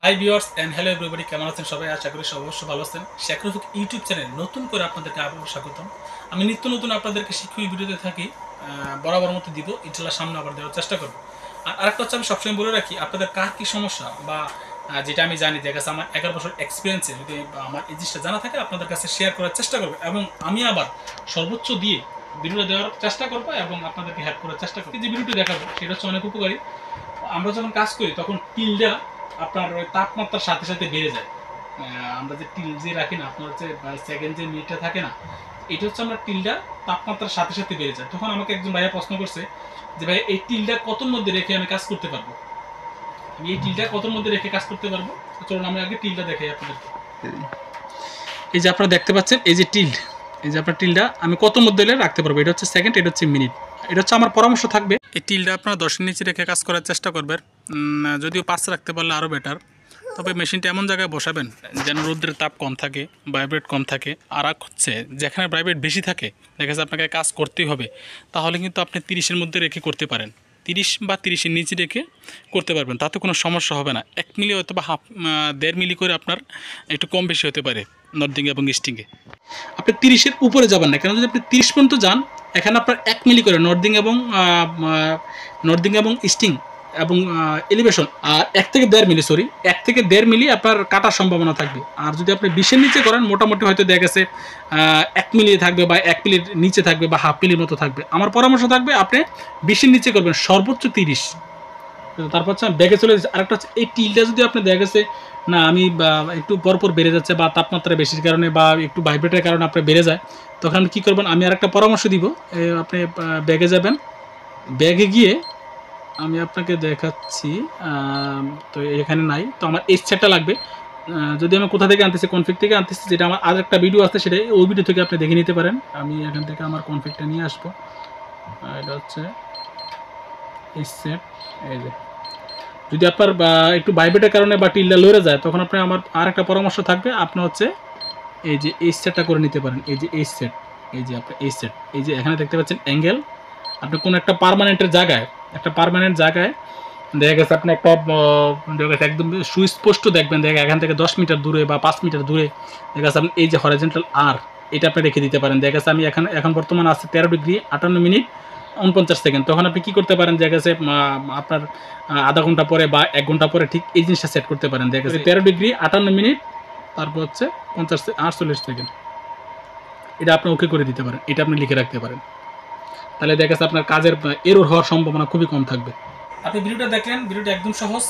High viewers and hello everybody, কেমন আছেন সবাই? আশা করি সবাই অবশ্যই ভালো আছেন। শেখ রফিক ইউটিউব চ্যানেল নতুন করে আপনাদেরকে আবারও স্বাগতম। আমি নিত্য নতুন আপনাদেরকে শিক্ষণীয় ভিডিওতে থাকি, বরাবর মতো দিব, ইনশাল্লাহ সামনে আবার দেওয়ার চেষ্টা করবো। আর আরেকটা হচ্ছে, আমি সবসময় বলে রাখি, আপনাদের কার কী সমস্যা বা যেটা আমি জানি, দেখা গেছে আমার 11 বছর এক্সপিরিয়েন্সে যদি আমার এই জিনিসটা জানা থাকে আপনাদের কাছে শেয়ার করার চেষ্টা করবো, এবং আমি আবার সর্বোচ্চ দিয়ে ভিডিওটা দেওয়ার চেষ্টা করবো এবং আপনাদেরকে হেল্প করার চেষ্টা করবো। যে ভিডিওটি দেখাবো সেটা হচ্ছে অনেক উপকারী। আমরা যখন কাজ করি তখন টিলটা আপনার ওই তাপমাত্রার সাথে সাথে বেড়ে যায়। আমরা যে টিল যে রাখি না, আপনার হচ্ছে সেকেন্ড যে মিনিটটা থাকে না, এটা হচ্ছে আমরা টিলটা তাপমাত্রার সাথে সাথে বেড়ে যায়। তখন আমাকে একজন ভাইয়া প্রশ্ন করছে যে ভাই এই টিলটা কতর মধ্যে রেখে আমি কাজ করতে পারবো, আমি এই টিলটা কতর মধ্যে রেখে কাজ করতে পারবো। চলুন আমি আগে টিলটা দেখাই আপনাদেরকে। এই যে আপনারা দেখতে পাচ্ছেন, এই যে টিল, এই যে আপনার টিলটা আমি কত মধ্যে রাখতে পারবো। এটা হচ্ছে সেকেন্ড, এটা হচ্ছে মিনিট। এটা হচ্ছে আমার পরামর্শ থাকবে, এই টিলটা আপনারা 10-এর নিচে রেখে কাজ করার চেষ্টা করবেন। যদিও 5 রাখতে পারলে আরও বেটার। তবে মেশিনটা এমন জায়গায় বসাবেন যেন রোদ্রের তাপ কম থাকে, ভাইব্রেট কম থাকে। আর হচ্ছে যেখানে ভাইব্রেট বেশি থাকে, দেখা যাচ্ছে আপনাকে কাজ করতেই হবে, তাহলে কিন্তু আপনি 30-এর মধ্যে রেখে করতে পারেন। 30 বা 30-এর নিচে রেখে করতে পারবেন, তাতে কোনো সমস্যা হবে না। 1 মিলি হয়তো বা 1.5 মিলি করে আপনার একটু কম বেশি হতে পারে নর্দিংয়ে এবং ইস্টিংয়ে। আপনি 30-এর উপরে যাবেন না, কেন যদি আপনি 30 পর্যন্ত যান, এখানে আপনার 1 মিলি করে নর্দিং এবং ইস্টিং এবং এলিভেশন, আর 1 থেকে 1.5 মিলি, 1 থেকে 1.5 মিলি আপনার কাটার সম্ভাবনা থাকবে। আর যদি আপনি 20-এর নিচে করেন, মোটামুটি হয়তো দেখা গেছে 1 মিলি থাকবে বা 1 মিলির নিচে থাকবে বা হাফ মিলির মতো থাকবে। আমার পরামর্শ থাকবে আপনি 20-এর নিচে করবেন, সর্বোচ্চ 30। তারপর হচ্ছে ব্যাগে চলে যাচ্ছে। আরেকটা হচ্ছে, এই টিলটা যদি আপনি দেখা গেছে না আমি একটু পরপর বেড়ে যাচ্ছে বা তাপমাত্রা বেশির কারণে বা একটু ভাইব্রেটের কারণে আপনার বেড়ে যায়, তখন আপনি কী করবেন, আমি আরেকটা পরামর্শ দিব। আপনি ব্যাগে যাবেন, ব্যাগে গিয়ে আমি আপনাকে দেখাচ্ছি। তো এখানে নাই, তো আমার এই সেটটা লাগবে। যদি আমি কোথা থেকে আনতেছি, কনফিগ থেকে আনতেছি, যেটা আমার আর একটা ভিডিও আছে, সেটা ওই ভিডিও থেকে আপনি দেখে নিতে পারেন। আমি এখান থেকে আমার কনফিগটা নিয়ে আসবো। এটা হচ্ছে এই সেট। এই যে যদি আপনার একটু ভাইব্রেটের কারণে বা টিলটা লড়ে যায়, তখন আপনি আমার আর একটা পরামর্শ থাকবে, আপনি হচ্ছে এই যে এই সেটটা করে নিতে পারেন। এই যে এই সেট, এই যে আপনার এই সেট, এই যে এখানে দেখতে পাচ্ছেন অ্যাঙ্গেল। আপনি কোনো একটা পার্মানেন্টের জায়গায়, একটা পার্মানেন্ট জায়গায় দেখা গেছে আপনি একটা দেখা গেছে একদম সুস্পষ্ট দেখবেন, দেখা এখান থেকে 10 মিটার দূরে বা 5 মিটার দূরে দেখা গেছে আপনি এই যে হরাইজন্টাল আর, এটা আপনি রেখে দিতে পারেন। দেখা গেছে আমি এখন বর্তমানে আছে 13 ডিগ্রি 58 মিনিট 49 সেকেন্ড। তখন আপনি কী করতে পারেন, দেখা গেছে আপনার আধা ঘন্টা পরে বা 1 ঘন্টা পরে ঠিক এই জিনিসটা সেট করতে পারেন। দেখা গেছে 13 ডিগ্রি 58 মিনিট, তারপর হচ্ছে 48 সেকেন্ড। এটা আপনি ওকে করে দিতে পারেন, এটা আপনি লিখে রাখতে পারেন। তাহলে দেখা গেছে আপনার কাজের এরর হওয়ার সম্ভাবনা খুবই কম থাকবে। আপনি ভিডিওটা দেখলেন, ভিডিওটা একদম সহজ,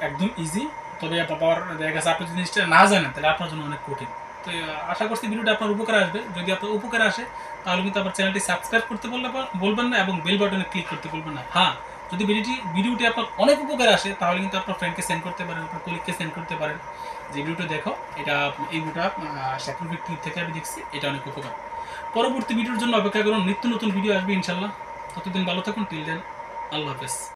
একদম ইজি। তবে বাবার দেখা গেছে আপনি যদি জিনিসটা না জানেন, তাহলে আপনার জন্য অনেক কঠিন। তো আশা করছি ভিডিওটা আপনার উপকারে আসবে। যদি আপনার উপকারে আসে, তাহলে কিন্তু আমার চ্যানেলটি সাবস্ক্রাইব করতে বলবেন না এবং বেল বাটনে ক্লিক করতে বলবেন না। হ্যাঁ, যদি ভিডিওটি আপনার অনেক উপকারে আসে, তাহলে কিন্তু আপনার ফ্রেন্ডকে সেন্ড করতে পারেন, আপনার কলিগকে সেন্ড করতে পারেন যে ভিডিওটা দেখো, এটা এই ভিডিওটা শেখ রফিক টিভি থেকে আমি দেখছি, এটা অনেক উপকার। পরবর্তী ভিডিওর জন্য অপেক্ষা করুন, নিত্য নতুন ভিডিও আসবে ইনশাল্লাহ। ততদিন ভালো থাকুন, টিল দেন, আল্লাহ হাফেজ।